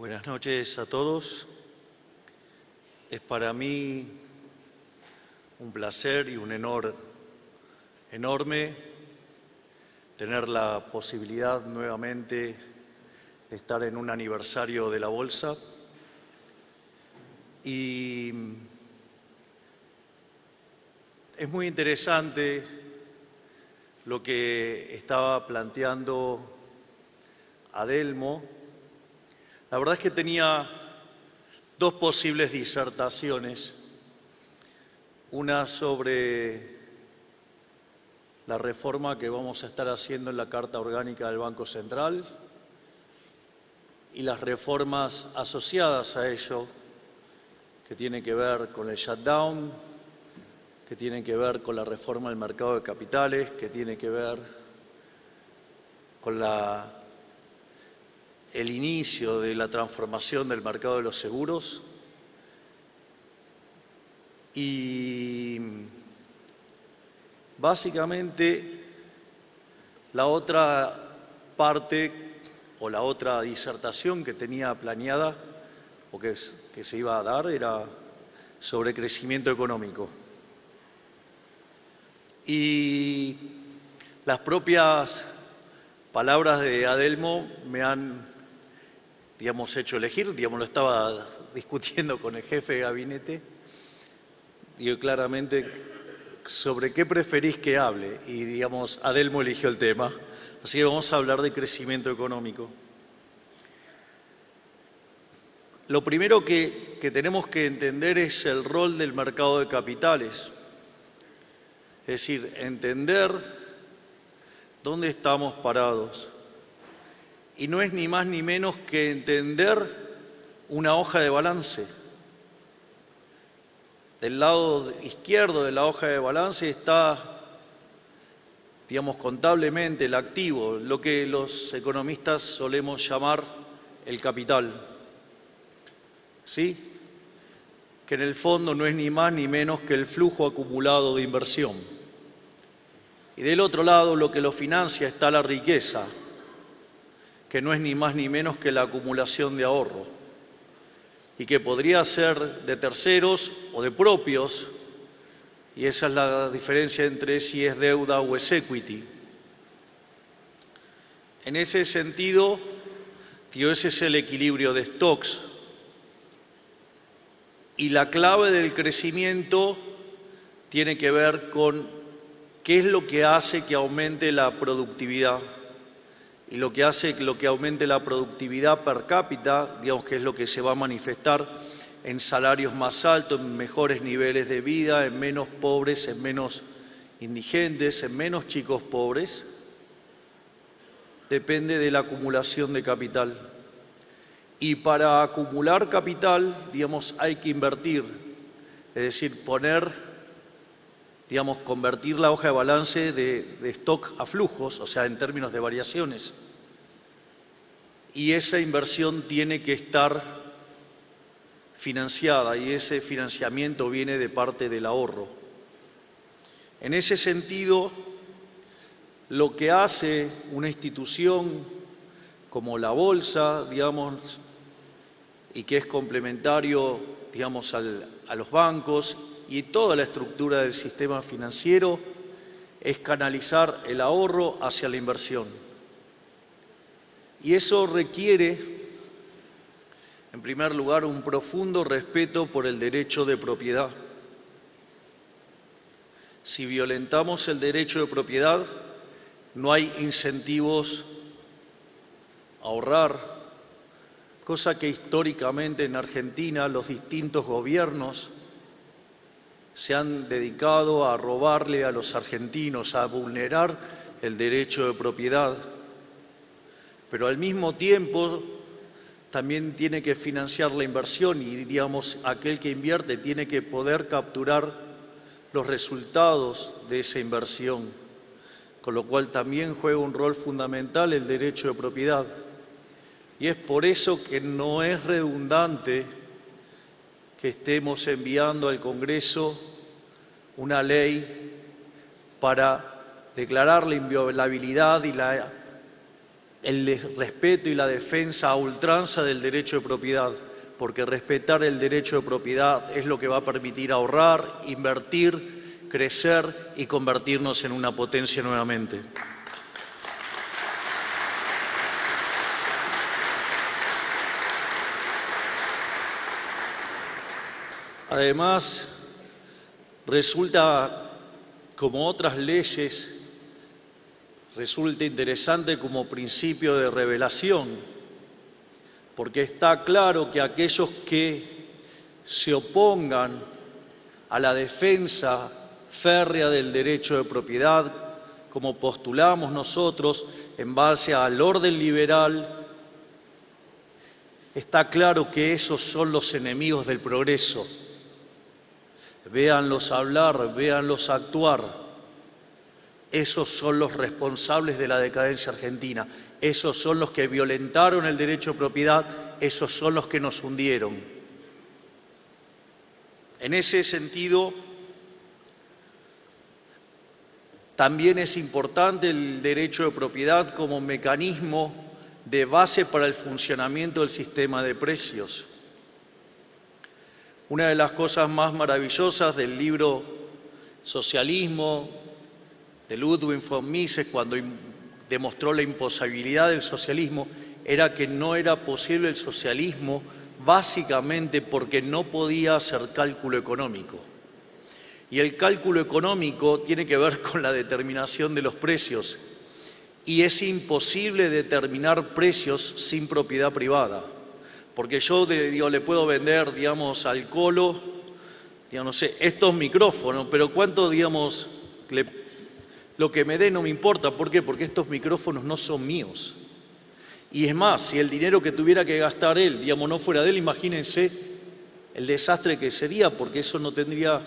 Buenas noches a todos. Es para mí un placer y un honor enorme tener la posibilidad nuevamente de estar en un aniversario de la Bolsa y es muy interesante lo que estaba planteando Adelmo. La verdad es que tenía dos posibles disertaciones, una sobre la reforma que vamos a estar haciendo en la Carta Orgánica del Banco Central y las reformas asociadas a ello, que tienen que ver con el shutdown, que tienen que ver con la reforma del mercado de capitales, que tiene que ver con el inicio de la transformación del mercado de los seguros y básicamente la otra parte o la otra disertación que tenía planeada o que se iba a dar era sobre crecimiento económico. Y las propias palabras de Adelmo me han hecho elegir, lo estaba discutiendo con el jefe de gabinete, digo claramente sobre qué preferís que hable y Adelmo eligió el tema, así que vamos a hablar de crecimiento económico. Lo primero que tenemos que entender es el rol del mercado de capitales, es decir, entender dónde estamos parados. Y no es ni más ni menos que entender una hoja de balance. Del lado izquierdo de la hoja de balance está, contablemente el activo, lo que los economistas solemos llamar el capital. ¿Sí? Que en el fondo no es ni más ni menos que el flujo acumulado de inversión. Y del otro lado, lo que lo financia está la riqueza, que no es ni más ni menos que la acumulación de ahorro, y que podría ser de terceros o de propios, y esa es la diferencia entre si es deuda o es equity. En ese sentido, ese es el equilibrio de stocks. Y la clave del crecimiento tiene que ver con qué es lo que hace que aumente la productividad. Y lo que hace que aumente la productividad per cápita, que es lo que se va a manifestar en salarios más altos, en mejores niveles de vida, en menos pobres, en menos indigentes, en menos chicos pobres, depende de la acumulación de capital. Y para acumular capital, hay que invertir, es decir, convertir la hoja de balance de stock a flujos, o sea, en términos de variaciones. Y esa inversión tiene que estar financiada y ese financiamiento viene de parte del ahorro. En ese sentido, lo que hace una institución como la Bolsa, y que es complementario, a los bancos y toda la estructura del sistema financiero, es canalizar el ahorro hacia la inversión. Y eso requiere, en primer lugar, un profundo respeto por el derecho de propiedad. Si violentamos el derecho de propiedad, no hay incentivos a ahorrar, cosa que históricamente en Argentina los distintos gobiernos se han dedicado a robarle a los argentinos, a vulnerar el derecho de propiedad. Pero al mismo tiempo también tiene que financiar la inversión y, aquel que invierte tiene que poder capturar los resultados de esa inversión, con lo cual también juega un rol fundamental el derecho de propiedad. Y es por eso que no es redundante que estemos enviando al Congreso una ley para declarar la inviolabilidad y la el respeto y la defensa a ultranza del derecho de propiedad, porque respetar el derecho de propiedad es lo que va a permitir ahorrar, invertir, crecer y convertirnos en una potencia nuevamente. Además, resulta, como otras leyes, resulta interesante como principio de revelación, porque está claro que aquellos que se opongan a la defensa férrea del derecho de propiedad, como postulamos nosotros en base al orden liberal, está claro que esos son los enemigos del progreso. Véanlos hablar, véanlos actuar. Esos son los responsables de la decadencia argentina. Esos son los que violentaron el derecho de propiedad. Esos son los que nos hundieron. En ese sentido, también es importante el derecho de propiedad como mecanismo de base para el funcionamiento del sistema de precios. Una de las cosas más maravillosas del libro Socialismo de Ludwig von Mises, cuando demostró la imposibilidad del socialismo, era que no era posible el socialismo básicamente porque no podía hacer cálculo económico. Y el cálculo económico tiene que ver con la determinación de los precios. Y es imposible determinar precios sin propiedad privada. Porque yo le puedo vender, digamos, al Colo, no sé, estos micrófonos, pero cuánto, digamos, lo que me dé no me importa. ¿Por qué? Porque estos micrófonos no son míos. Y es más, si el dinero que tuviera que gastar él, digamos, no fuera de él, imagínense el desastre que sería, porque eso no tendría,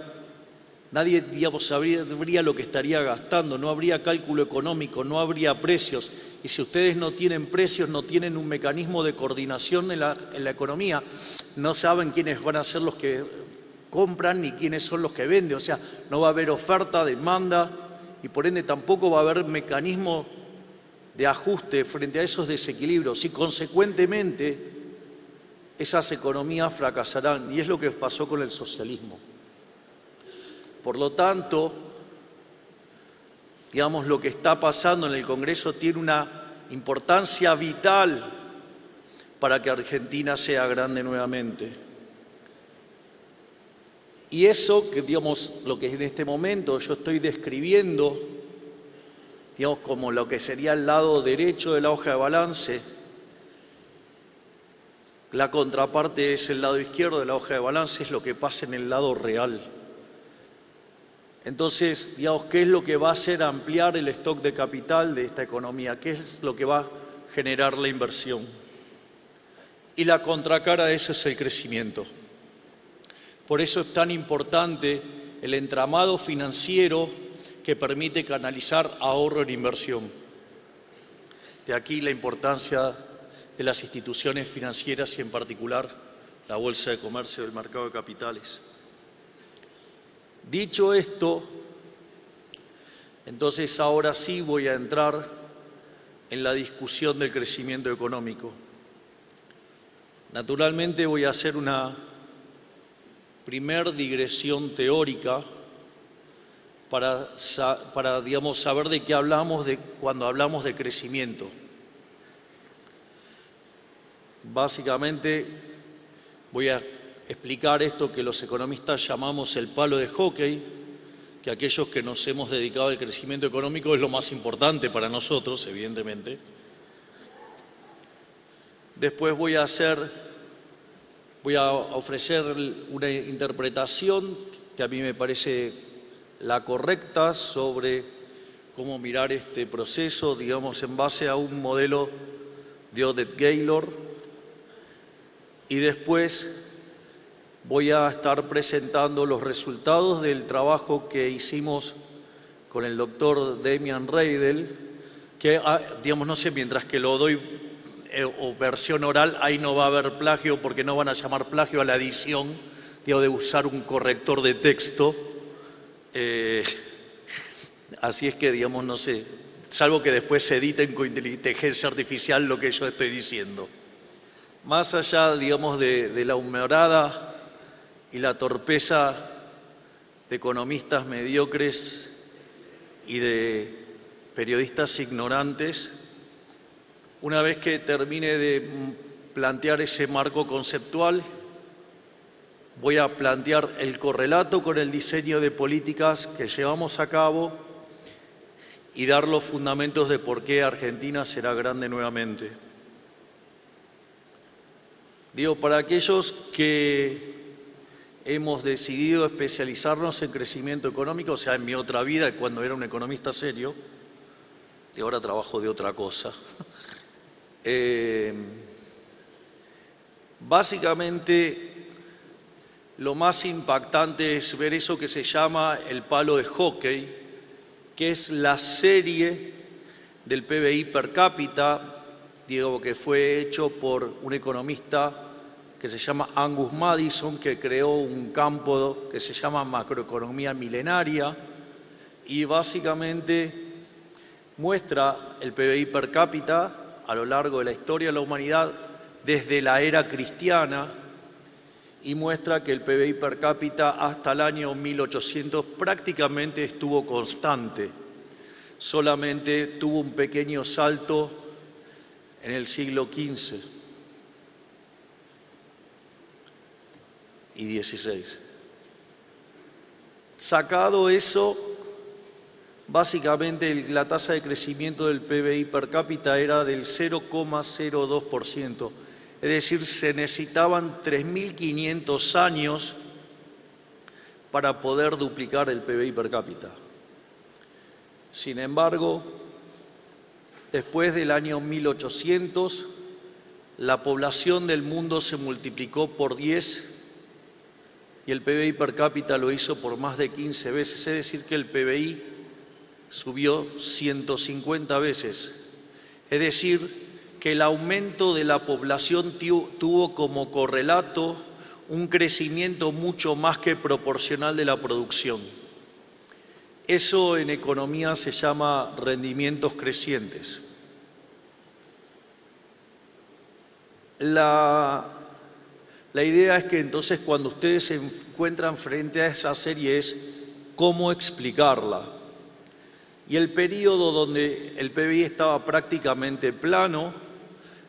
nadie, digamos, sabría lo que estaría gastando, no habría cálculo económico, no habría precios. Y si ustedes no tienen precios, no tienen un mecanismo de coordinación en la economía, no saben quiénes van a ser los que compran ni quiénes son los que venden. O sea, no va a haber oferta, demanda y por ende tampoco va a haber mecanismo de ajuste frente a esos desequilibrios y consecuentemente esas economías fracasarán. Y es lo que pasó con el socialismo. Por lo tanto, digamos, lo que está pasando en el Congreso tiene una importancia vital para que Argentina sea grande nuevamente. Y eso, que digamos, lo que en este momento yo estoy describiendo, digamos, como lo que sería el lado derecho de la hoja de balance, la contraparte es el lado izquierdo de la hoja de balance, es lo que pasa en el lado real. Entonces, digamos, ¿qué es lo que va a hacer ampliar el stock de capital de esta economía? ¿Qué es lo que va a generar la inversión? Y la contracara de eso es el crecimiento. Por eso es tan importante el entramado financiero que permite canalizar ahorro en inversión. De aquí la importancia de las instituciones financieras y en particular la Bolsa de Comercio del Mercado de Capitales. Dicho esto, entonces ahora sí voy a entrar en la discusión del crecimiento económico. Naturalmente voy a hacer una primer digresión teórica para digamos, saber de qué hablamos cuando hablamos de crecimiento. Básicamente voy a explicar esto que los economistas llamamos el palo de hockey, que aquellos que nos hemos dedicado al crecimiento económico es lo más importante para nosotros, evidentemente. Después voy a ofrecer una interpretación que a mí me parece la correcta sobre cómo mirar este proceso, digamos, en base a un modelo de Oded Gaylor. Y después voy a estar presentando los resultados del trabajo que hicimos con el doctor Damian Reidel, que, digamos, no sé, mientras que lo doy o versión oral, ahí no va a haber plagio porque no van a llamar plagio a la edición, digo, de usar un corrector de texto. Así es que, digamos, no sé, salvo que después se editen con inteligencia artificial lo que yo estoy diciendo. Más allá, digamos, de la humorada y la torpeza de economistas mediocres y de periodistas ignorantes, una vez que termine de plantear ese marco conceptual, voy a plantear el correlato con el diseño de políticas que llevamos a cabo y dar los fundamentos de por qué Argentina será grande nuevamente. Digo, para aquellos que hemos decidido especializarnos en crecimiento económico, o sea, en mi otra vida, cuando era un economista serio, y ahora trabajo de otra cosa, básicamente lo más impactante es ver eso que se llama el palo de hockey, que es la serie del PBI per cápita, digo, que fue hecho por un economista que se llama Angus Maddison, que creó un campo que se llama macroeconomía milenaria y básicamente muestra el PBI per cápita a lo largo de la historia de la humanidad desde la era cristiana y muestra que el PBI per cápita hasta el año 1800 prácticamente estuvo constante. Solamente tuvo un pequeño salto en el siglo XV y XVI. Sacado eso, básicamente la tasa de crecimiento del PBI per cápita era del 0,02%. Es decir, se necesitaban 3.500 años para poder duplicar el PBI per cápita. Sin embargo, después del año 1800, la población del mundo se multiplicó por 10 y el PBI per cápita lo hizo por más de 15 veces. Es decir, que el PBI subió 150 veces. Es decir, que el aumento de la población tuvo como correlato un crecimiento mucho más que proporcional de la producción. Eso en economía se llama rendimientos crecientes. La idea es que entonces cuando ustedes se encuentran frente a esa serie es cómo explicarla. Y el periodo donde el PBI estaba prácticamente plano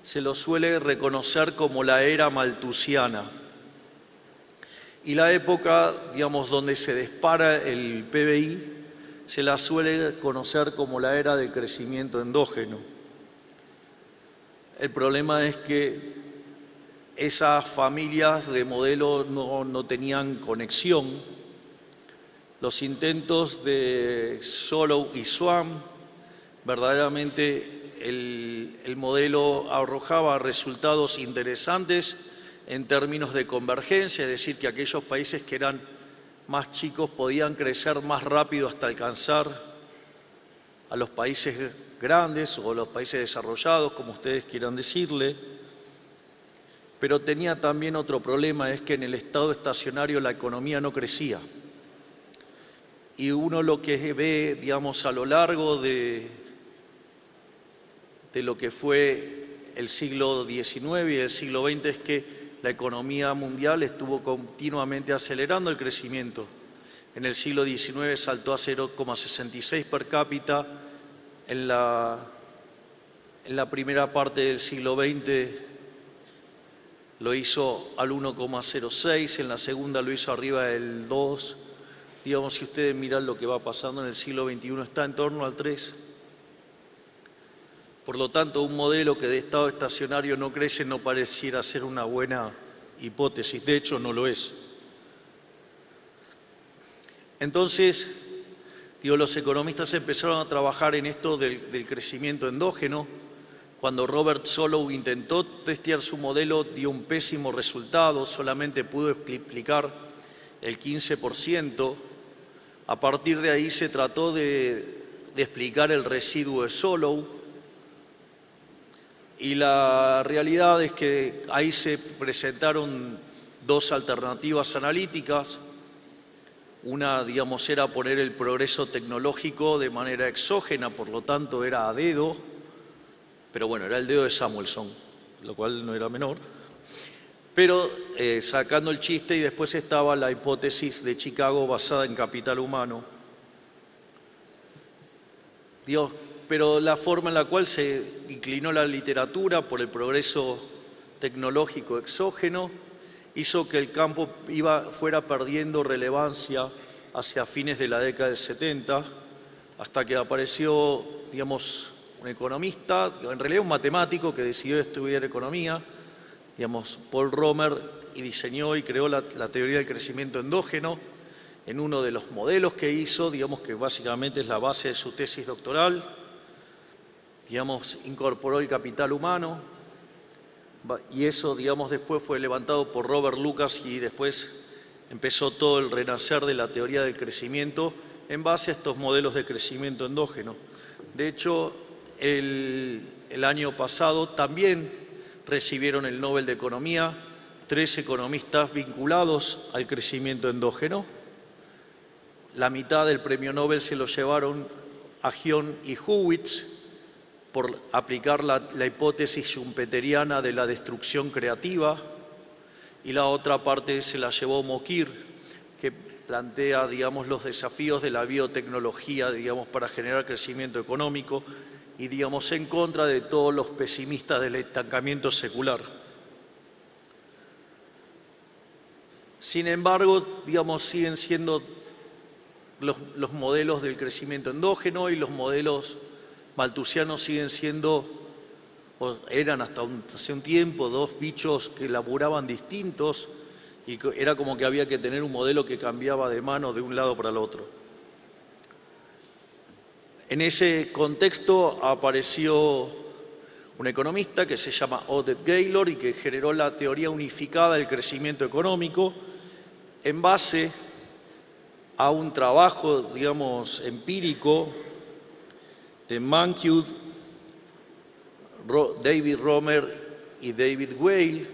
se lo suele reconocer como la era malthusiana. Y la época, digamos, donde se dispara el PBI se la suele conocer como la era del crecimiento endógeno. El problema es que esas familias de modelo no tenían conexión. Los intentos de Solow y Schwab, verdaderamente el modelo arrojaba resultados interesantes en términos de convergencia, es decir, que aquellos países que eran más chicos podían crecer más rápido hasta alcanzar a los países grandes o los países desarrollados, como ustedes quieran decirle. Pero tenía también otro problema, es que en el estado estacionario la economía no crecía. Y uno lo que ve, digamos, a lo largo de lo que fue el siglo XIX y el siglo XX es que la economía mundial estuvo continuamente acelerando el crecimiento. En el siglo XIX saltó a 0,66 per cápita, en la primera parte del siglo XX lo hizo al 1,06, en la segunda lo hizo arriba del 2. Digamos, si ustedes miran lo que va pasando en el siglo XXI, está en torno al 3. Por lo tanto, un modelo que de estado estacionario no crece no pareciera ser una buena hipótesis, de hecho no lo es. Entonces, los economistas empezaron a trabajar en esto del crecimiento endógeno. Cuando Robert Solow intentó testear su modelo, dio un pésimo resultado, solamente pudo explicar el 15%. A partir de ahí se trató de explicar el residuo de Solow. Y la realidad es que ahí se presentaron dos alternativas analíticas. Una, digamos, era poner el progreso tecnológico de manera exógena, por lo tanto era a dedo, pero bueno, era el dedo de Samuelson, lo cual no era menor. Pero sacando el chiste, y después estaba la hipótesis de Chicago basada en capital humano. Pero la forma en la cual se inclinó la literatura por el progreso tecnológico exógeno hizo que el campo fuera perdiendo relevancia hacia fines de la década del 70, hasta que apareció, digamos, un economista, en realidad un matemático que decidió estudiar economía, digamos, Paul Romer, y diseñó y creó la teoría del crecimiento endógeno en uno de los modelos que hizo, digamos, que básicamente es la base de su tesis doctoral. Digamos, incorporó el capital humano, y eso, digamos, después fue levantado por Robert Lucas, y después empezó todo el renacer de la teoría del crecimiento en base a estos modelos de crecimiento endógeno. De hecho, el año pasado también recibieron el Nobel de Economía 3 economistas vinculados al crecimiento endógeno. La mitad del premio Nobel se lo llevaron Aghion y Hurwitz por aplicar la hipótesis schumpeteriana de la destrucción creativa, y la otra parte se la llevó Mokir, que plantea, digamos, los desafíos de la biotecnología, digamos, para generar crecimiento económico, y, digamos, en contra de todos los pesimistas del estancamiento secular. Sin embargo, digamos, siguen siendo los modelos del crecimiento endógeno, y los modelos malthusianos siguen siendo, o eran hasta hace un tiempo, 2 bichos que laburaban distintos, y era como que había que tener un modelo que cambiaba de mano de un lado para el otro. En ese contexto apareció un economista que se llama Oded Gaylor y que generó la teoría unificada del crecimiento económico en base a un trabajo, digamos, empírico de Mankiw, David Romer y David Weil,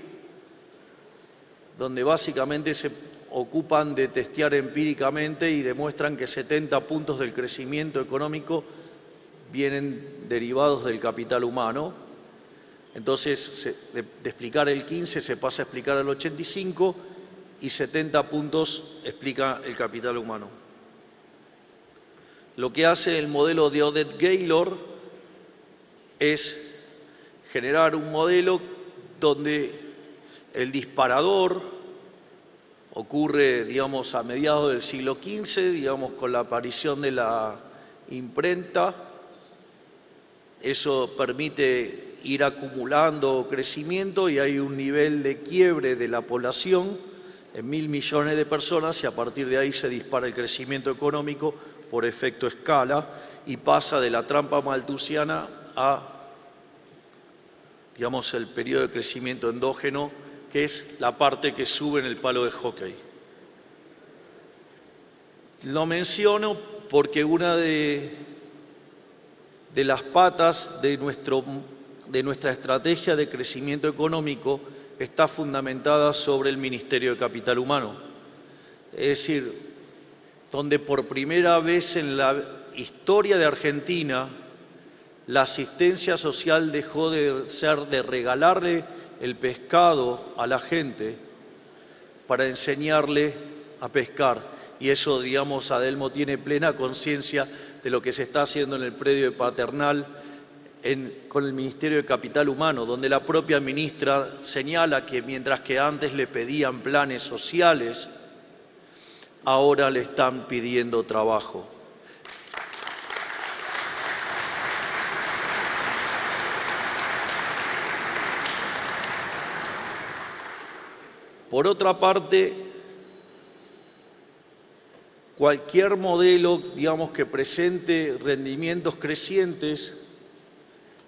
donde básicamente se ocupan de testear empíricamente y demuestran que 70 puntos del crecimiento económico vienen derivados del capital humano. Entonces, de explicar el 15 se pasa a explicar el 85, y 70 puntos explica el capital humano. Lo que hace el modelo de Oded Gaylor es generar un modelo donde el disparador ocurre, digamos, a mediados del siglo XV, digamos, con la aparición de la imprenta. Eso permite ir acumulando crecimiento, y hay un nivel de quiebre de la población en 1.000 millones de personas, y a partir de ahí se dispara el crecimiento económico por efecto escala, y pasa de la trampa malthusiana a, digamos, el periodo de crecimiento endógeno, que es la parte que sube en el palo de hockey. Lo menciono porque una de las patas de nuestra estrategia de crecimiento económico está fundamentada sobre el Ministerio de Capital Humano. Es decir, donde por primera vez en la historia de Argentina la asistencia social dejó de ser de regalarle el pescado a la gente para enseñarle a pescar. Y eso, digamos, Adelmo tiene plena conciencia de lo que se está haciendo en el predio de Paternal con el Ministerio de Capital Humano, donde la propia ministra señala que mientras que antes le pedían planes sociales, ahora le están pidiendo trabajo. Por otra parte, cualquier modelo, digamos, que presente rendimientos crecientes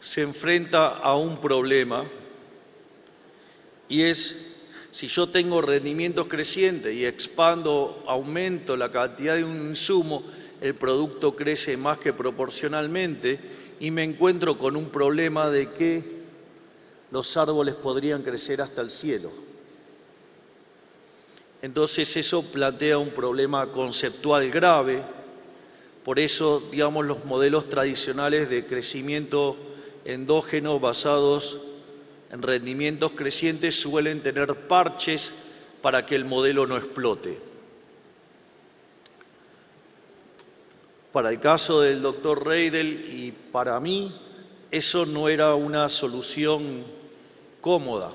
se enfrenta a un problema, y es, si yo tengo rendimientos crecientes y expando, aumento la cantidad de un insumo, el producto crece más que proporcionalmente, y me encuentro con un problema de que los árboles podrían crecer hasta el cielo. Entonces eso plantea un problema conceptual grave. Por eso, digamos, los modelos tradicionales de crecimiento endógeno basados en rendimientos crecientes suelen tener parches para que el modelo no explote. Para el caso del doctor Reidel y para mí, eso no era una solución cómoda.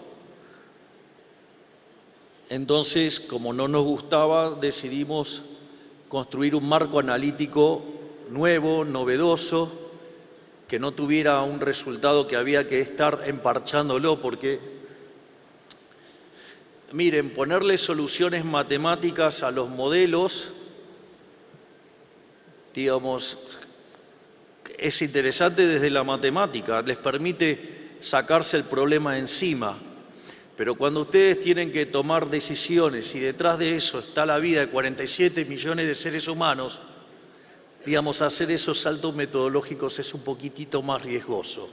Entonces, como no nos gustaba, decidimos construir un marco analítico nuevo, novedoso, que no tuviera un resultado que había que estar emparchándolo, porque, miren, ponerle soluciones matemáticas a los modelos, digamos, es interesante desde la matemática, les permite sacarse el problema encima. Pero cuando ustedes tienen que tomar decisiones y detrás de eso está la vida de 47 millones de seres humanos, digamos, hacer esos saltos metodológicos es un poquitito más riesgoso.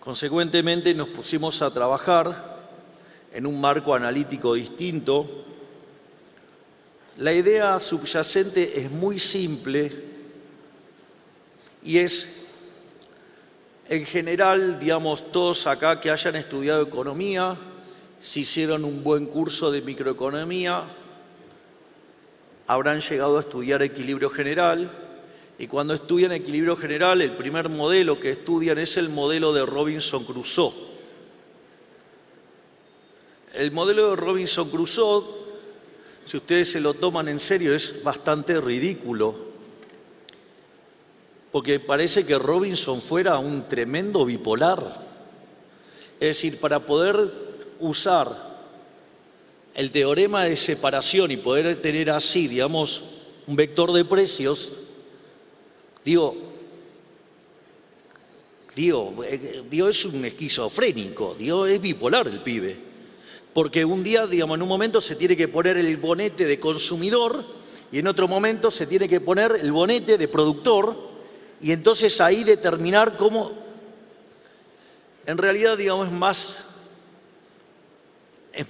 Consecuentemente nos pusimos a trabajar en un marco analítico distinto. La idea subyacente es muy simple y es, en general, digamos, todos acá que hayan estudiado economía, si hicieron un buen curso de microeconomía, habrán llegado a estudiar equilibrio general, y cuando estudian equilibrio general, el primer modelo que estudian es el modelo de Robinson Crusoe. El modelo de Robinson Crusoe, si ustedes se lo toman en serio, es bastante ridículo, porque parece que Robinson fuera un tremendo bipolar. Es decir, para poder usar el teorema de separación y poder tener así, digamos, un vector de precios, digo, es un esquizofrénico, es bipolar el pibe. Porque un día, digamos, en un momento se tiene que poner el bonete de consumidor y en otro momento se tiene que poner el bonete de productor, y entonces ahí determinar cómo, en realidad, digamos, es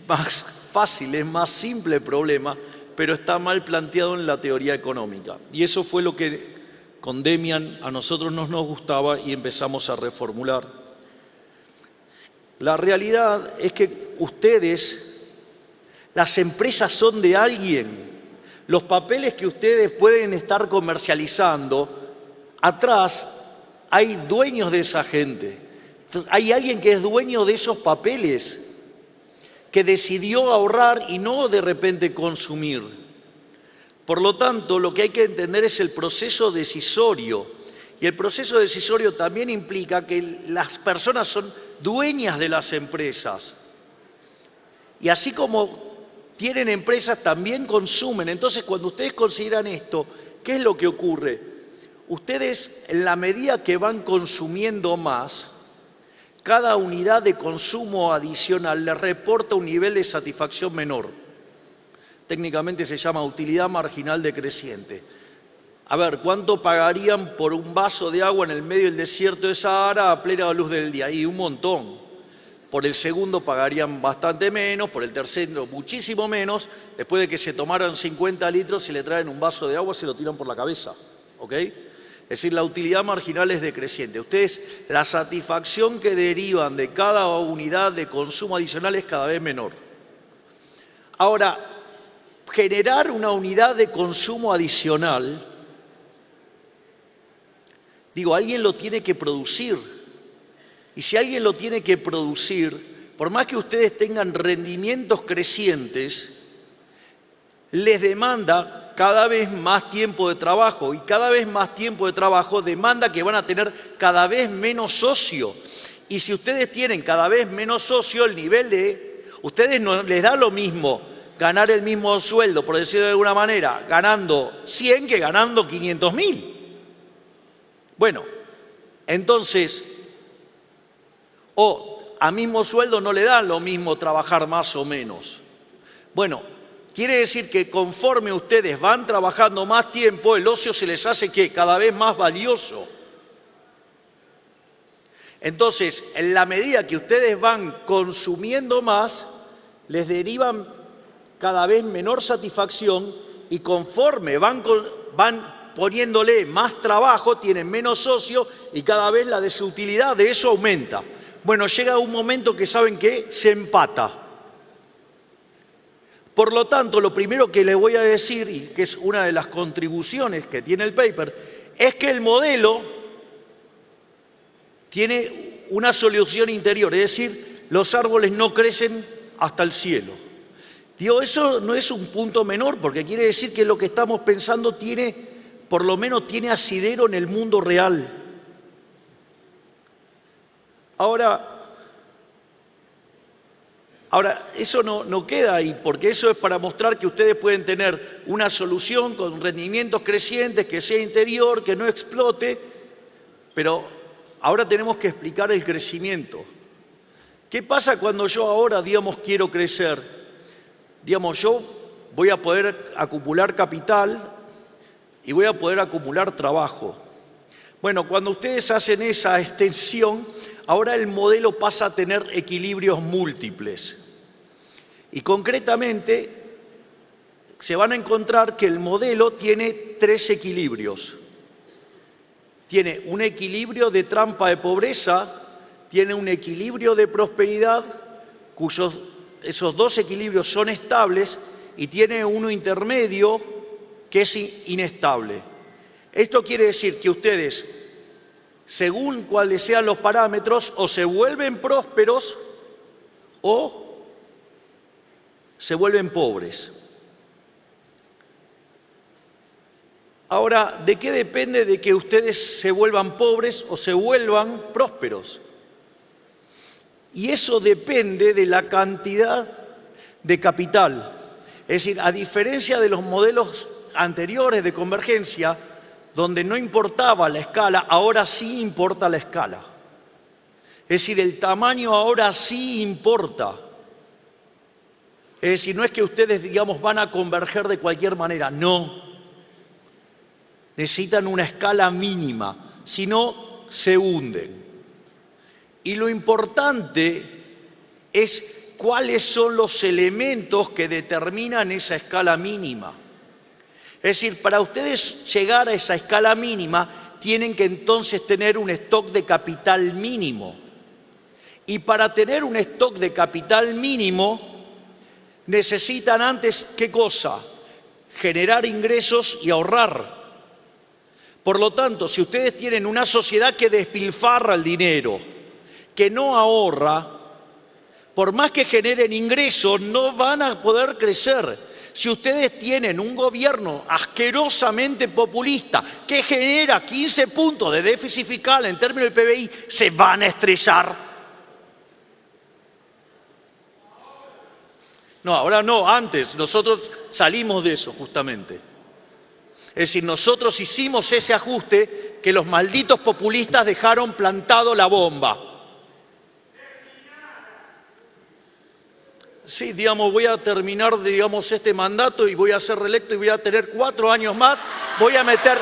más fácil, es más simple el problema, pero está mal planteado en la teoría económica. Y eso fue lo que con Demian a nosotros no nos gustaba y empezamos a reformular. La realidad es que ustedes, las empresas son de alguien. Los papeles que ustedes pueden estar comercializando, atrás hay dueños de esa gente. Hay alguien que es dueño de esos papeles, que decidió ahorrar y no de repente consumir. Por lo tanto, lo que hay que entender es el proceso decisorio. Y el proceso decisorio también implica que las personas son dueñas de las empresas. Y así como tienen empresas, también consumen. Entonces, cuando ustedes consideran esto, ¿qué es lo que ocurre? Ustedes, en la medida que van consumiendo más, cada unidad de consumo adicional les reporta un nivel de satisfacción menor. Técnicamente se llama utilidad marginal decreciente. A ver, ¿cuánto pagarían por un vaso de agua en el medio del desierto de Sahara a plena luz del día? Y un montón. Por el segundo pagarían bastante menos, por el tercero muchísimo menos. Después de que se tomaran 50 litros, si le traen un vaso de agua, se lo tiran por la cabeza. ¿Ok? Es decir, la utilidad marginal es decreciente. Ustedes, la satisfacción que derivan de cada unidad de consumo adicional es cada vez menor. Ahora, generar una unidad de consumo adicional, alguien lo tiene que producir. Y si alguien lo tiene que producir, por más que ustedes tengan rendimientos crecientes, les demanda cada vez más tiempo de trabajo, y cada vez más tiempo de trabajo demanda que van a tener cada vez menos socio. Y si ustedes tienen cada vez menos socio, el nivel de... Ustedes no les da lo mismo ganar el mismo sueldo, por decirlo de alguna manera, ganando 100 que ganando 500.000. Bueno, entonces, a mismo sueldo no le dan lo mismo trabajar más o menos. Bueno, quiere decir que conforme ustedes van trabajando más tiempo, el ocio se les hace ¿qué? Cada vez más valioso. Entonces, en la medida que ustedes van consumiendo más, les derivan cada vez menor satisfacción y conforme van poniéndole más trabajo, tienen menos socios y cada vez la desutilidad de eso aumenta. Bueno, llega un momento que saben que se empata. Por lo tanto, lo primero que les voy a decir, y que es una de las contribuciones que tiene el paper, es que el modelo tiene una solución interior, es decir, los árboles no crecen hasta el cielo. Digo, eso no es un punto menor, porque quiere decir que lo que estamos pensando por lo menos tiene asidero en el mundo real. Ahora eso no queda ahí, porque eso es para mostrar que ustedes pueden tener una solución con rendimientos crecientes, que sea interior, que no explote, pero ahora tenemos que explicar el crecimiento. ¿Qué pasa cuando yo ahora, quiero crecer? Yo voy a poder acumular capital y voy a poder acumular trabajo. Bueno, cuando ustedes hacen esa extensión, ahora el modelo pasa a tener equilibrios múltiples. Y concretamente se van a encontrar que el modelo tiene 3 equilibrios. Tiene un equilibrio de trampa de pobreza, tiene un equilibrio de prosperidad, esos 2 equilibrios son estables, y tiene uno intermedio que es inestable. Esto quiere decir que ustedes, según cuáles sean los parámetros, o se vuelven prósperos o se vuelven pobres. Ahora, ¿de qué depende de que ustedes se vuelvan pobres o se vuelvan prósperos? Y eso depende de la cantidad de capital. Es decir, a diferencia de los modelos anteriores de convergencia, donde no importaba la escala, ahora sí importa la escala. Es decir, el tamaño ahora sí importa. Es decir, no es que ustedes, van a converger de cualquier manera, no. Necesitan una escala mínima, si no, se hunden. Y lo importante es cuáles son los elementos que determinan esa escala mínima. Es decir, para ustedes llegar a esa escala mínima, tienen que entonces tener un stock de capital mínimo. Y para tener un stock de capital mínimo, necesitan antes, ¿qué cosa? Generar ingresos y ahorrar. Por lo tanto, si ustedes tienen una sociedad que despilfarra el dinero, que no ahorra, por más que generen ingresos, no van a poder crecer. Si ustedes tienen un gobierno asquerosamente populista que genera 15 puntos de déficit fiscal en términos del PBI, se van a estrellar. No, ahora no, antes nosotros salimos de eso justamente. Es decir, nosotros hicimos ese ajuste que los malditos populistas dejaron plantado la bomba. Sí, voy a terminar, este mandato y voy a ser reelecto y voy a tener 4 años más. Voy a meter...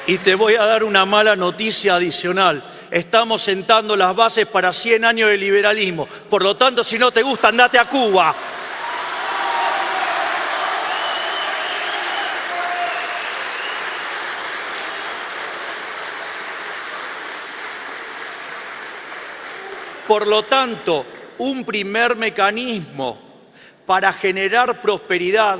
Y te voy a dar una mala noticia adicional. Estamos sentando las bases para 100 años de liberalismo. Por lo tanto, si no te gusta, andate a Cuba. Por lo tanto, un primer mecanismo para generar prosperidad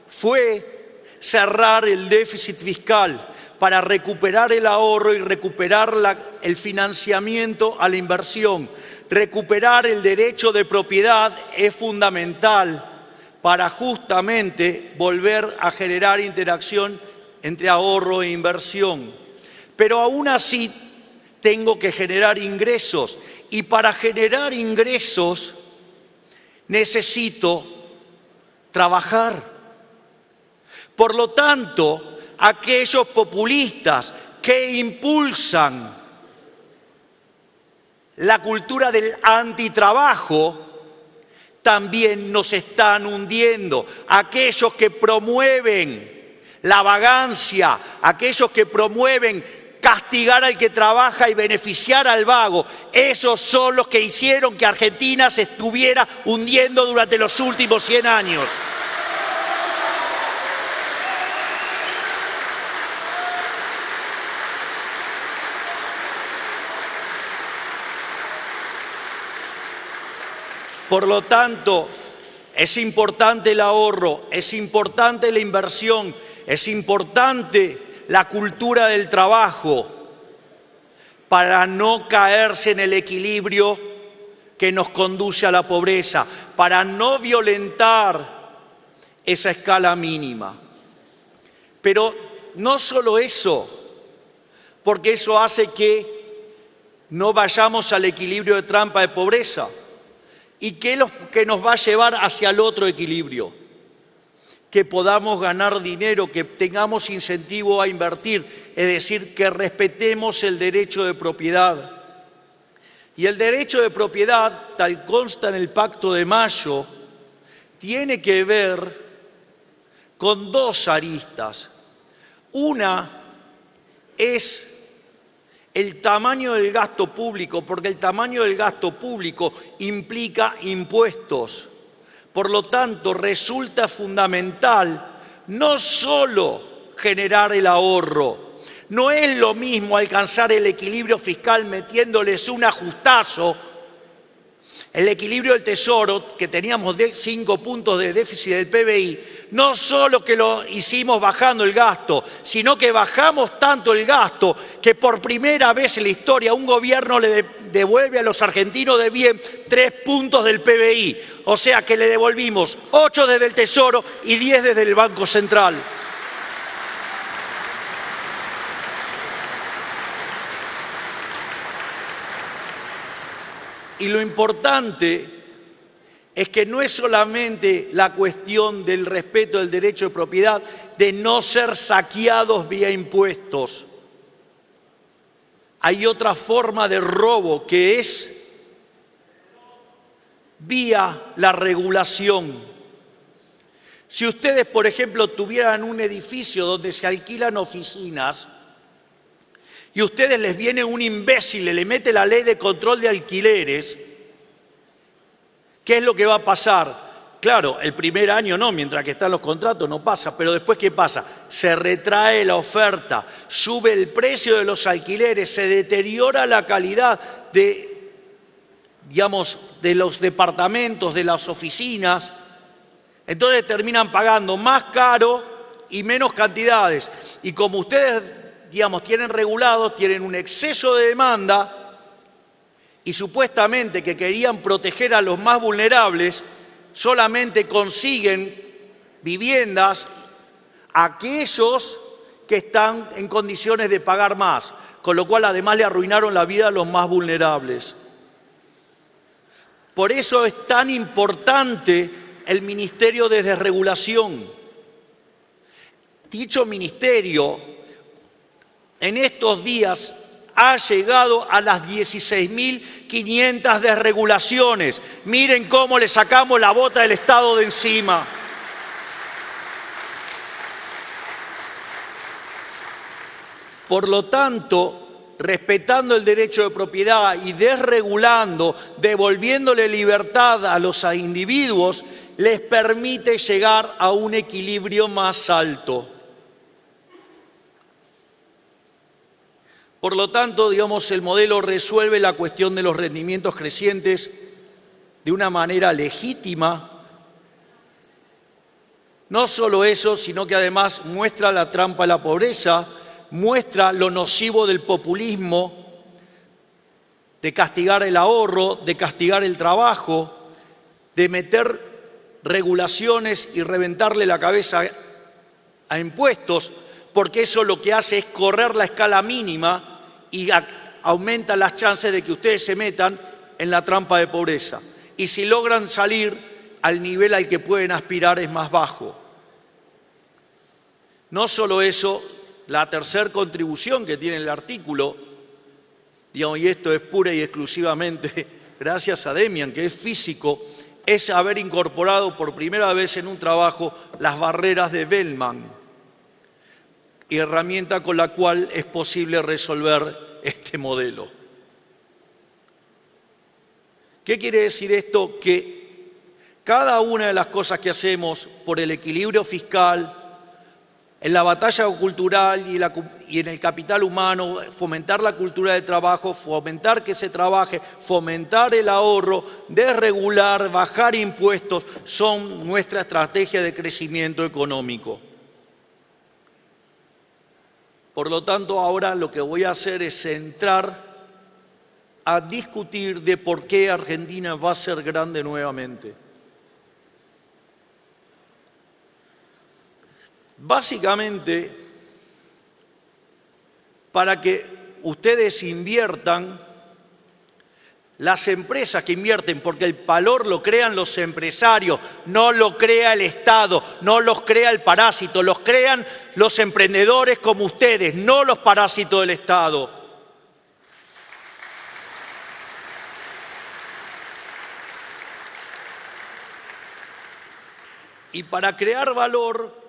fue cerrar el déficit fiscal, para recuperar el ahorro y recuperar el financiamiento a la inversión. Recuperar el derecho de propiedad es fundamental para justamente volver a generar interacción entre ahorro e inversión. Pero aún así tengo que generar ingresos, y para generar ingresos necesito trabajar. Por lo tanto, aquellos populistas que impulsan la cultura del antitrabajo también nos están hundiendo. Aquellos que promueven la vagancia, aquellos que promueven castigar al que trabaja y beneficiar al vago, esos son los que hicieron que Argentina se estuviera hundiendo durante los últimos 100 años. Por lo tanto, es importante el ahorro, es importante la inversión, es importante la cultura del trabajo para no caerse en el equilibrio que nos conduce a la pobreza, para no violentar esa escala mínima. Pero no solo eso, porque eso hace que no vayamos al equilibrio de trampa de pobreza. ¿Y qué es lo que nos va a llevar hacia el otro equilibrio? Que podamos ganar dinero, que tengamos incentivo a invertir, es decir, que respetemos el derecho de propiedad. Y el derecho de propiedad, tal consta en el Pacto de Mayo, tiene que ver con dos aristas. Una es el tamaño del gasto público, porque el tamaño del gasto público implica impuestos. Por lo tanto, resulta fundamental no solo generar el ahorro, no es lo mismo alcanzar el equilibrio fiscal metiéndoles un ajustazo. El equilibrio del Tesoro, que teníamos 5 puntos de déficit del PBI, no solo que lo hicimos bajando el gasto, sino que bajamos tanto el gasto que por primera vez en la historia un gobierno le devuelve a los argentinos de bien 3 puntos del PBI. O sea que le devolvimos 8 desde el Tesoro y 10 desde el Banco Central. Y lo importante es que no es solamente la cuestión del respeto del derecho de propiedad, de no ser saqueados vía impuestos. Hay otra forma de robo que es vía la regulación. Si ustedes, por ejemplo, tuvieran un edificio donde se alquilan oficinas, y a ustedes les viene un imbécil y le mete la ley de control de alquileres, ¿qué es lo que va a pasar? Claro, el primer año no, mientras que están los contratos no pasa, pero después ¿qué pasa? Se retrae la oferta, sube el precio de los alquileres, se deteriora la calidad de los departamentos, de las oficinas, entonces terminan pagando más caro y menos cantidades. Y como ustedes tienen regulados, tienen un exceso de demanda y supuestamente que querían proteger a los más vulnerables, solamente consiguen viviendas a aquellos que están en condiciones de pagar más, con lo cual además le arruinaron la vida a los más vulnerables. Por eso es tan importante el Ministerio de Desregulación. Dicho ministerio en estos días ha llegado a las 16.500 desregulaciones. Miren cómo le sacamos la bota del Estado de encima. Por lo tanto, respetando el derecho de propiedad y desregulando, devolviéndole libertad a los individuos, les permite llegar a un equilibrio más alto. Por lo tanto, el modelo resuelve la cuestión de los rendimientos crecientes de una manera legítima. No solo eso, sino que además muestra la trampa de la pobreza, muestra lo nocivo del populismo, de castigar el ahorro, de castigar el trabajo, de meter regulaciones y reventarle la cabeza a impuestos, porque eso lo que hace es correr la escala mínima y aumenta las chances de que ustedes se metan en la trampa de pobreza. Y si logran salir, al nivel al que pueden aspirar es más bajo. No solo eso, la tercera contribución que tiene el artículo, y esto es pura y exclusivamente gracias a Demian, que es físico, es haber incorporado por primera vez en un trabajo las barreras de Bellman, herramienta con la cual es posible resolver este modelo. ¿Qué quiere decir esto? Que cada una de las cosas que hacemos por el equilibrio fiscal, en la batalla cultural y en el capital humano, fomentar la cultura de trabajo, fomentar que se trabaje, fomentar el ahorro, desregular, bajar impuestos, son nuestra estrategia de crecimiento económico. Por lo tanto, ahora lo que voy a hacer es entrar a discutir de por qué Argentina va a ser grande nuevamente. Básicamente, para que ustedes inviertan, las empresas que invierten, porque el valor lo crean los empresarios, no lo crea el Estado, no los crea el parásito, los crean los emprendedores como ustedes, no los parásitos del Estado. Y para crear valor,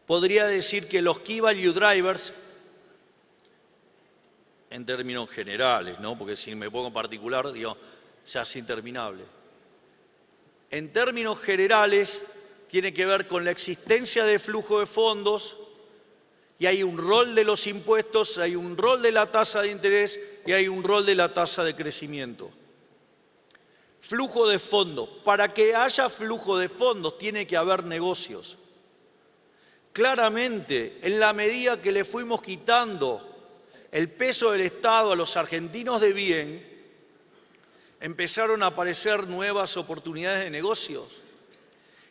podría decir que los Key Value Drivers, en términos generales, ¿no? Porque si me pongo en particular, digo, se hace interminable. En términos generales, tiene que ver con la existencia de flujo de fondos y hay un rol de los impuestos, hay un rol de la tasa de interés y hay un rol de la tasa de crecimiento. Flujo de fondos. Para que haya flujo de fondos tiene que haber negocios. Claramente, en la medida que le fuimos quitando el peso del Estado a los argentinos de bien, empezaron a aparecer nuevas oportunidades de negocios.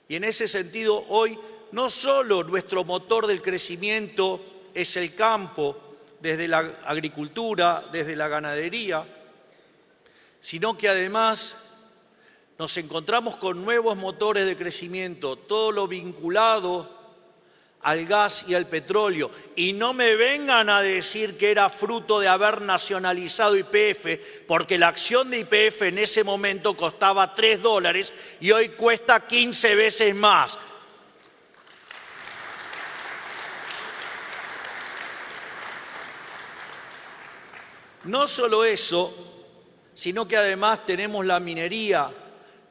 Y en ese sentido, hoy no solo nuestro motor del crecimiento es el campo, desde la agricultura, desde la ganadería, sino que además nos encontramos con nuevos motores de crecimiento, todo lo vinculado al gas y al petróleo. Y no me vengan a decir que era fruto de haber nacionalizado YPF, porque la acción de YPF en ese momento costaba $3 y hoy cuesta 15 veces más. No solo eso, sino que además tenemos la minería,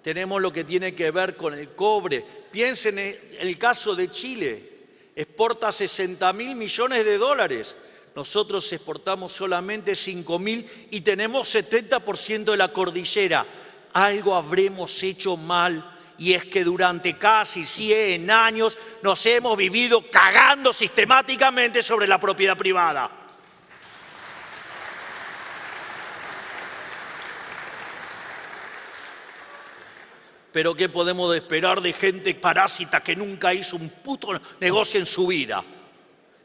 tenemos lo que tiene que ver con el cobre. Piensen en el caso de Chile. Exporta $60.000 millones. Nosotros exportamos solamente 5.000 y tenemos 70% de la cordillera. Algo habremos hecho mal y es que durante casi 100 años nos hemos vivido cagando sistemáticamente sobre la propiedad privada. Pero ¿qué podemos esperar de gente parásita que nunca hizo un puto negocio en su vida?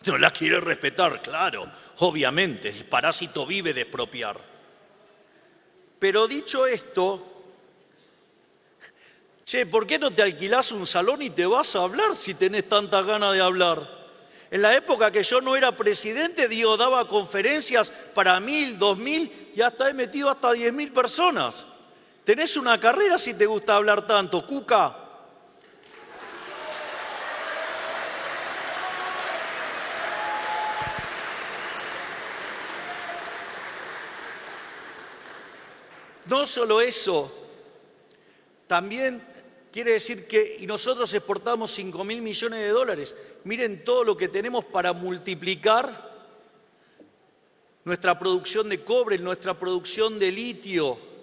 No la quiere respetar, claro, obviamente, el parásito vive de expropiar. Pero dicho esto, che, ¿por qué no te alquilás un salón y te vas a hablar si tenés tanta ganas de hablar? En la época que yo no era presidente, Diego daba conferencias para 1.000, 2.000 y hasta he metido hasta 10.000 personas. ¿Tenés una carrera si te gusta hablar tanto, Cuca? No solo eso, también quiere decir que y nosotros exportamos $5.000 millones. Miren todo lo que tenemos para multiplicar nuestra producción de cobre, nuestra producción de litio,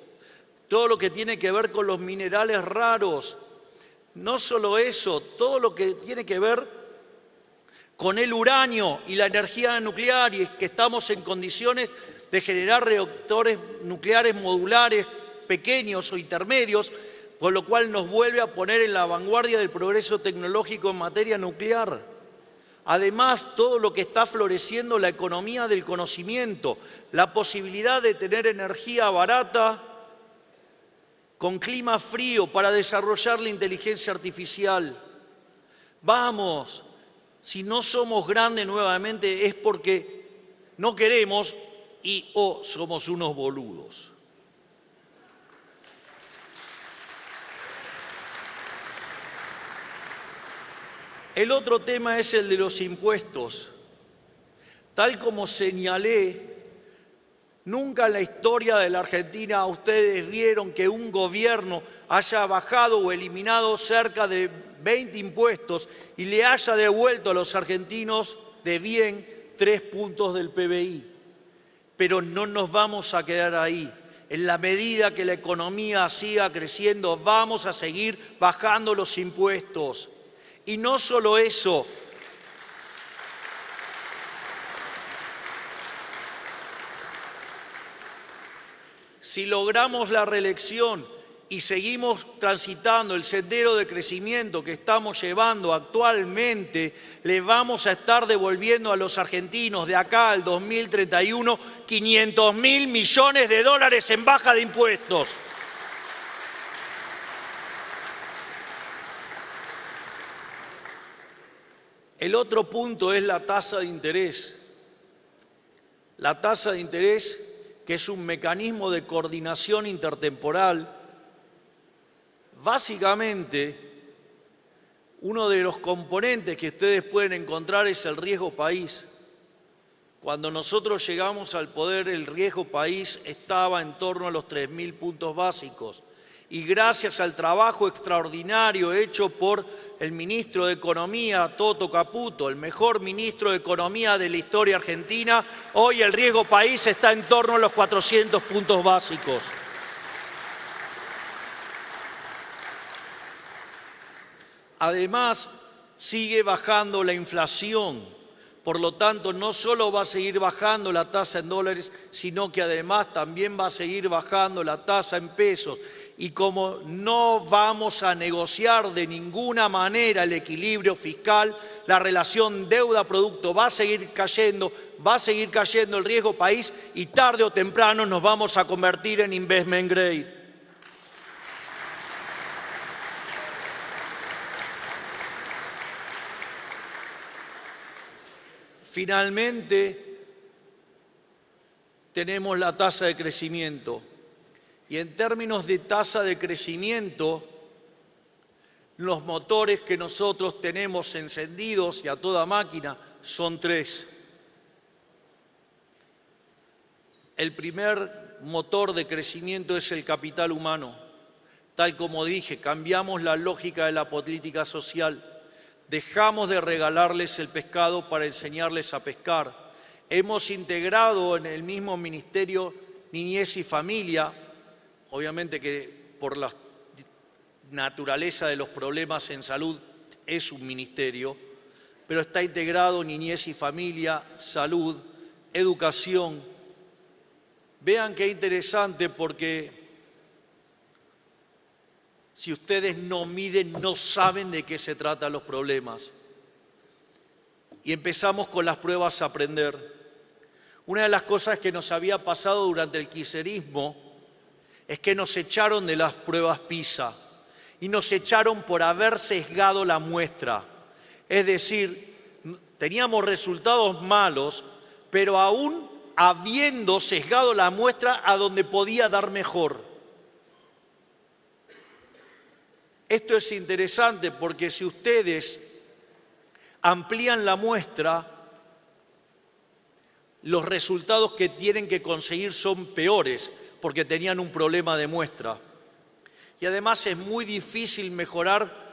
todo lo que tiene que ver con los minerales raros. No solo eso, todo lo que tiene que ver con el uranio y la energía nuclear, y es que estamos en condiciones de generar reactores nucleares modulares pequeños o intermedios, con lo cual nos vuelve a poner en la vanguardia del progreso tecnológico en materia nuclear. Además, todo lo que está floreciendo la economía del conocimiento, la posibilidad de tener energía barata, con clima frío para desarrollar la inteligencia artificial. Vamos, si no somos grandes nuevamente es porque no queremos y o somos unos boludos. El otro tema es el de los impuestos. Tal como señalé, nunca en la historia de la Argentina ustedes vieron que un gobierno haya bajado o eliminado cerca de 20 impuestos y le haya devuelto a los argentinos de bien 3 puntos del PBI. Pero no nos vamos a quedar ahí. En la medida que la economía siga creciendo, vamos a seguir bajando los impuestos. Y no solo eso. Si logramos la reelección y seguimos transitando el sendero de crecimiento que estamos llevando actualmente, le vamos a estar devolviendo a los argentinos de acá al 2031 $500.000 millones en baja de impuestos. El otro punto es la tasa de interés. La tasa de interés, que es un mecanismo de coordinación intertemporal. Básicamente, uno de los componentes que ustedes pueden encontrar es el riesgo país. Cuando nosotros llegamos al poder, el riesgo país estaba en torno a los 3.000 puntos básicos. Y gracias al trabajo extraordinario hecho por el ministro de Economía, Toto Caputo, el mejor ministro de Economía de la historia argentina, hoy el riesgo país está en torno a los 400 puntos básicos. Además, sigue bajando la inflación. Por lo tanto, no solo va a seguir bajando la tasa en dólares, sino que además también va a seguir bajando la tasa en pesos. Y como no vamos a negociar de ninguna manera el equilibrio fiscal, la relación deuda-producto va a seguir cayendo el riesgo país y tarde o temprano nos vamos a convertir en investment grade. Finalmente, tenemos la tasa de crecimiento. Y en términos de tasa de crecimiento, los motores que nosotros tenemos encendidos y a toda máquina son 3. El primer motor de crecimiento es el capital humano. Tal como dije, cambiamos la lógica de la política social. Dejamos de regalarles el pescado para enseñarles a pescar. Hemos integrado en el mismo Ministerio Niñez y Familia, obviamente que por la naturaleza de los problemas en salud es un ministerio, pero está integrado Niñez y Familia, Salud, Educación. Vean qué interesante, porque si ustedes no miden, no saben de qué se tratan los problemas. Y empezamos con las pruebas a aprender. Una de las cosas que nos había pasado durante el kirchnerismo es que nos echaron de las pruebas PISA y nos echaron por haber sesgado la muestra. Es decir, teníamos resultados malos, pero aún habiendo sesgado la muestra a donde podía dar mejor. Esto es interesante porque si ustedes amplían la muestra, los resultados que tienen que conseguir son peores porque tenían un problema de muestra. Y además es muy difícil mejorar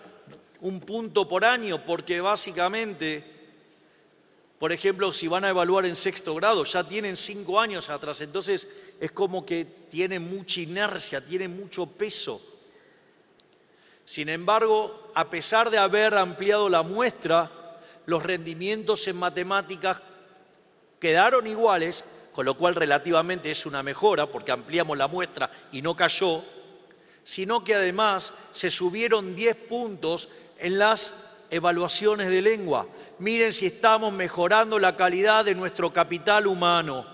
un punto por año porque básicamente, por ejemplo, si van a evaluar en 6º grado, ya tienen 5 años atrás, entonces es como que tiene mucha inercia, tiene mucho peso. Sin embargo, a pesar de haber ampliado la muestra, los rendimientos en matemáticas quedaron iguales, con lo cual relativamente es una mejora porque ampliamos la muestra y no cayó, sino que además se subieron 10 puntos en las evaluaciones de lengua. Miren si estamos mejorando la calidad de nuestro capital humano.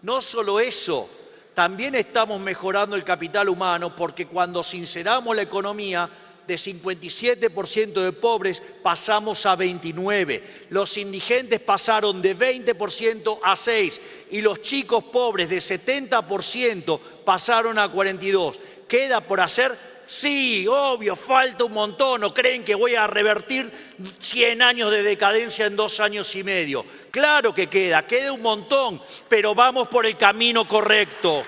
No solo eso, también estamos mejorando el capital humano porque cuando sinceramos la economía, de 57% de pobres pasamos a 29%. Los indigentes pasaron de 20% a 6%. Y los chicos pobres de 70% pasaron a 42%. Queda por hacer Sí, obvio, falta un montón. ¿No creen que voy a revertir 100 años de decadencia en 2 años y medio? Claro que queda un montón, pero vamos por el camino correcto.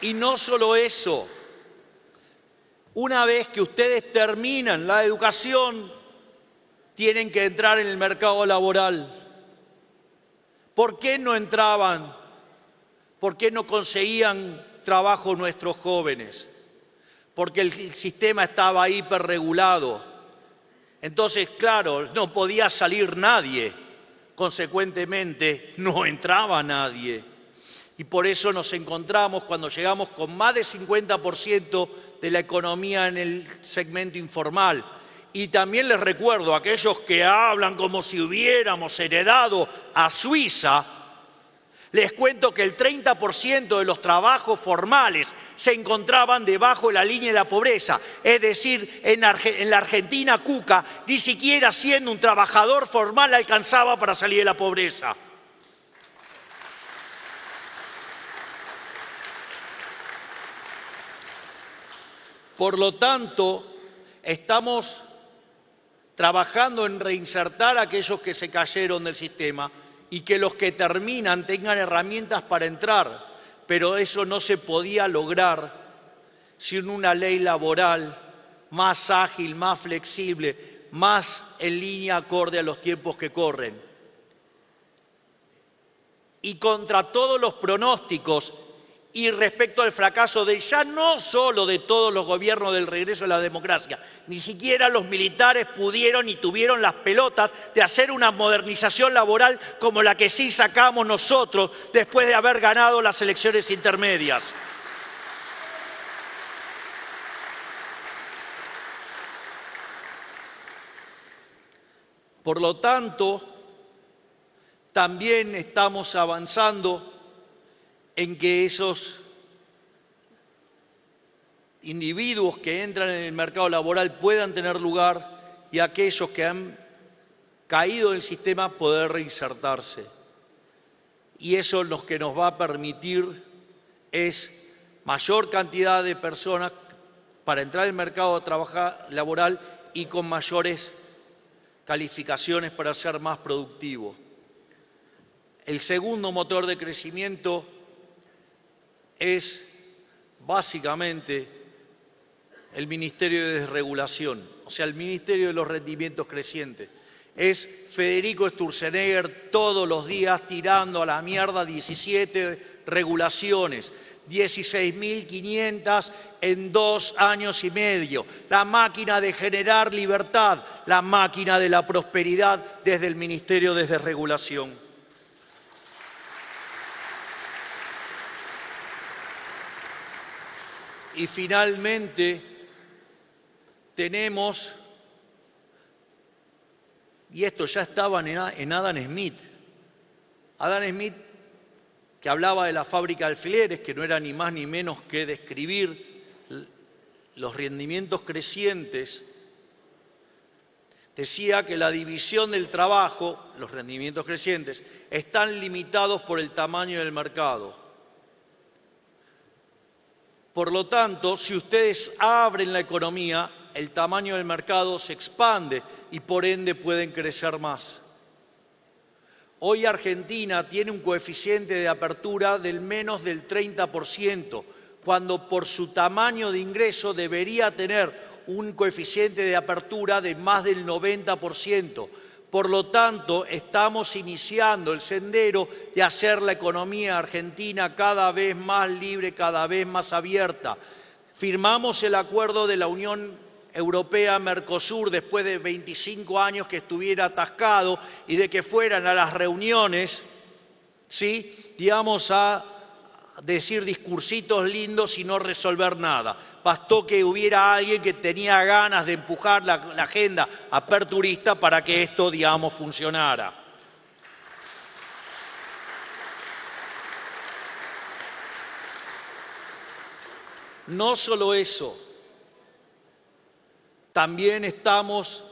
Y no solo eso, una vez que ustedes terminan la educación, tienen que entrar en el mercado laboral. ¿Por qué no entraban? ¿Por qué no conseguían trabajo nuestros jóvenes? Porque el sistema estaba hiperregulado. Entonces, claro, no podía salir nadie. Consecuentemente, no entraba nadie. Y por eso nos encontramos cuando llegamos con más del 50% de la economía en el segmento informal. Y también les recuerdo a aquellos que hablan como si hubiéramos heredado a Suiza, les cuento que el 30% de los trabajos formales se encontraban debajo de la línea de la pobreza. Es decir, en la Argentina, Cuca, ni siquiera siendo un trabajador formal alcanzaba para salir de la pobreza. Por lo tanto, estamos trabajando en reinsertar a aquellos que se cayeron del sistema y que los que terminan tengan herramientas para entrar. Pero eso no se podía lograr sin una ley laboral más ágil, más flexible, más en línea acorde a los tiempos que corren. Y contra todos los pronósticos y respecto al fracaso de ya no solo de todos los gobiernos del regreso a la democracia, ni siquiera los militares pudieron y tuvieron las pelotas de hacer una modernización laboral como la que sí sacamos nosotros después de haber ganado las elecciones intermedias. Por lo tanto, también estamos avanzando en que esos individuos que entran en el mercado laboral puedan tener lugar y aquellos que han caído del sistema poder reinsertarse. Y eso lo que nos va a permitir es mayor cantidad de personas para entrar al mercado de trabajo laboral y con mayores calificaciones para ser más productivo. El segundo motor de crecimiento es básicamente el Ministerio de Desregulación, o sea, el Ministerio de los Rendimientos Crecientes. Es Federico Sturzenegger todos los días tirando a la mierda 17 regulaciones, 16.500 en 2 años y medio. La máquina de generar libertad, la máquina de la prosperidad desde el Ministerio de Desregulación. Y finalmente tenemos, y esto ya estaba en Adam Smith. Adam Smith, que hablaba de la fábrica de alfileres, que no era ni más ni menos que describir los rendimientos crecientes, decía que la división del trabajo, los rendimientos crecientes, están limitados por el tamaño del mercado. Por lo tanto, si ustedes abren la economía, el tamaño del mercado se expande y por ende pueden crecer más. Hoy Argentina tiene un coeficiente de apertura del menos del 30%, cuando por su tamaño de ingreso debería tener un coeficiente de apertura de más del 90%. Por lo tanto, estamos iniciando el sendero de hacer la economía argentina cada vez más libre, cada vez más abierta. Firmamos el acuerdo de la Unión Europea-Mercosur después de 25 años que estuviera atascado y de que fueran a las reuniones, ¿sí?, digamos, a decir discursitos lindos y no resolver nada. Bastó que hubiera alguien que tenía ganas de empujar la agenda aperturista para que esto, digamos, funcionara. No solo eso, también estamos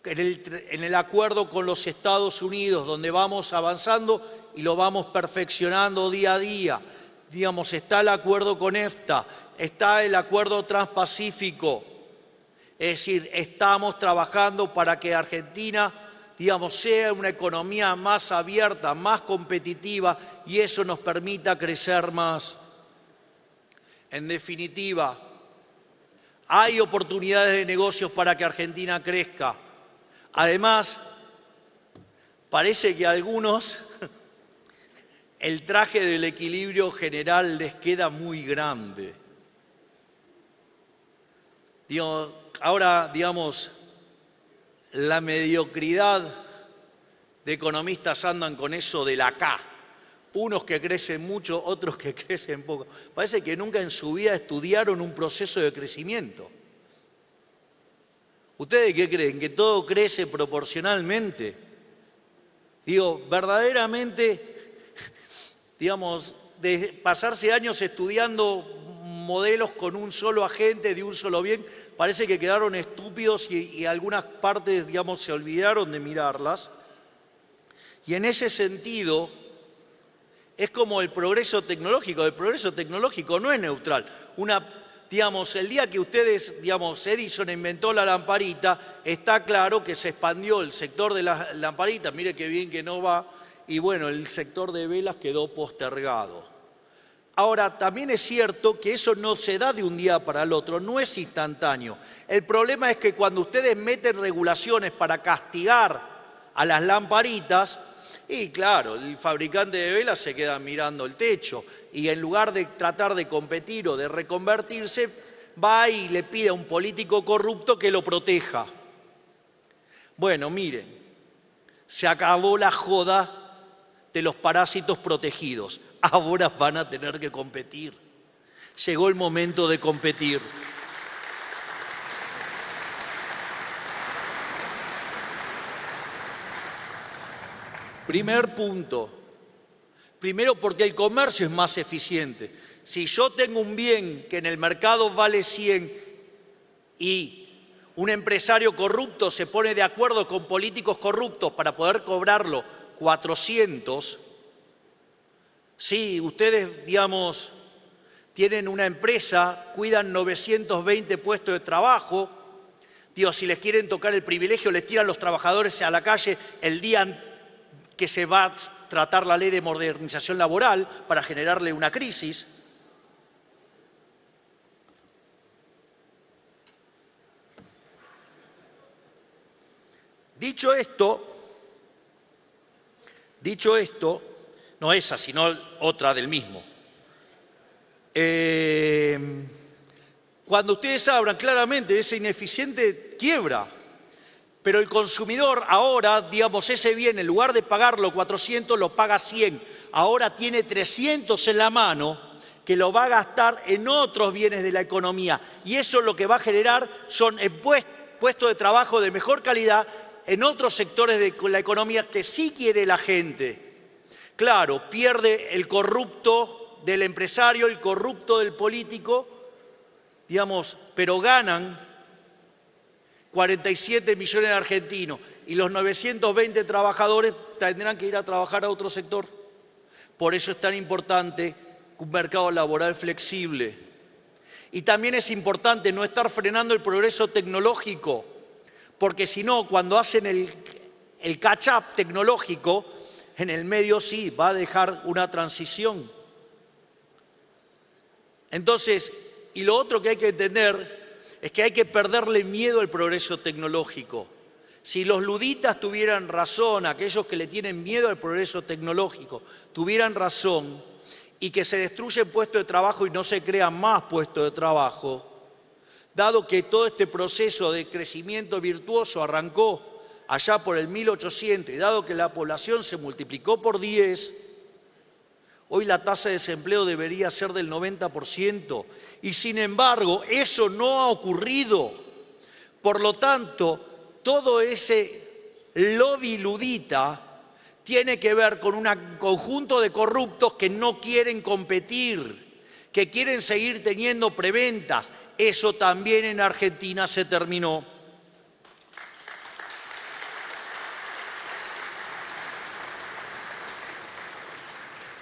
en el acuerdo con los Estados Unidos, donde vamos avanzando y lo vamos perfeccionando día a día. Digamos, está el acuerdo con EFTA, está el acuerdo transpacífico. Es decir, estamos trabajando para que Argentina, digamos, sea una economía más abierta, más competitiva, y eso nos permita crecer más. En definitiva, hay oportunidades de negocios para que Argentina crezca. Además, parece que a algunos el traje del equilibrio general les queda muy grande. Ahora, digamos, la mediocridad de economistas andan con eso de la K. Unos que crecen mucho, otros que crecen poco. Parece que nunca en su vida estudiaron un proceso de crecimiento. ¿Ustedes qué creen? ¿Que todo crece proporcionalmente? Digo, verdaderamente, digamos, de pasarse años estudiando modelos con un solo agente, de un solo bien, parece que quedaron estúpidos y algunas partes, digamos, se olvidaron de mirarlas. Y en ese sentido, es como el progreso tecnológico. El progreso tecnológico no es neutral. Digamos, el día que ustedes, digamos, Edison inventó la lamparita, está claro que se expandió el sector de las lamparitas, mire qué bien que no va, y bueno, el sector de velas quedó postergado. Ahora, también es cierto que eso no se da de un día para el otro, no es instantáneo. El problema es que cuando ustedes meten regulaciones para castigar a las lamparitas, y claro, el fabricante de velas se queda mirando el techo y en lugar de tratar de competir o de reconvertirse, va y le pide a un político corrupto que lo proteja. Bueno, miren, se acabó la joda de los parásitos protegidos. Ahora van a tener que competir. Llegó el momento de competir. Primer punto. Primero, porque el comercio es más eficiente. Si yo tengo un bien que en el mercado vale 100 y un empresario corrupto se pone de acuerdo con políticos corruptos para poder cobrarlo 400, si ustedes, digamos, tienen una empresa, cuidan 920 puestos de trabajo, digo, si les quieren tocar el privilegio, les tiran los trabajadores a la calle el día que se va a tratar la ley de modernización laboral para generarle una crisis. Dicho esto, no esa, sino otra del mismo. Cuando ustedes hablan claramente, ese ineficiente quiebra. Pero el consumidor ahora, digamos, ese bien, en lugar de pagarlo 400, lo paga 100. Ahora tiene 300 en la mano que lo va a gastar en otros bienes de la economía. Y eso lo que va a generar son puestos de trabajo de mejor calidad en otros sectores de la economía que sí quiere la gente. Claro, pierde el corrupto del empresario, el corrupto del político, digamos, pero ganan 47 millones de argentinos y los 920 trabajadores tendrán que ir a trabajar a otro sector. Por eso es tan importante un mercado laboral flexible. Y también es importante no estar frenando el progreso tecnológico, porque si no, cuando hacen el catch-up tecnológico, en el medio sí va a dejar una transición. Entonces, y lo otro que hay que entender es que hay que perderle miedo al progreso tecnológico. Si los luditas tuvieran razón, aquellos que le tienen miedo al progreso tecnológico, tuvieran razón y que se destruyen puestos de trabajo y no se crean más puestos de trabajo, dado que todo este proceso de crecimiento virtuoso arrancó allá por el 1800 y dado que la población se multiplicó por 10, hoy la tasa de desempleo debería ser del 90% y sin embargo eso no ha ocurrido. Por lo tanto, todo ese lobby ludita tiene que ver con un conjunto de corruptos que no quieren competir, que quieren seguir teniendo preventas. Eso también en Argentina se terminó.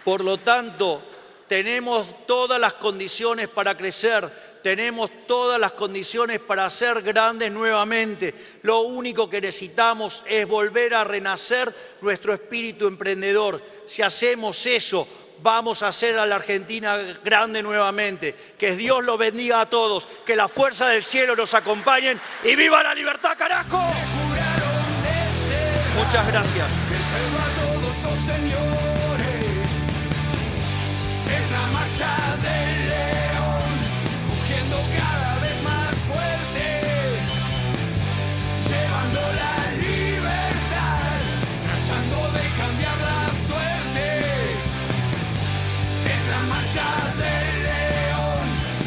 Por lo tanto, tenemos todas las condiciones para crecer, tenemos todas las condiciones para ser grandes nuevamente. Lo único que necesitamos es volver a renacer nuestro espíritu emprendedor. Si hacemos eso, vamos a hacer a la Argentina grande nuevamente. Que Dios los bendiga a todos, que la fuerza del cielo nos acompañe y ¡viva la libertad, carajo! Muchas gracias.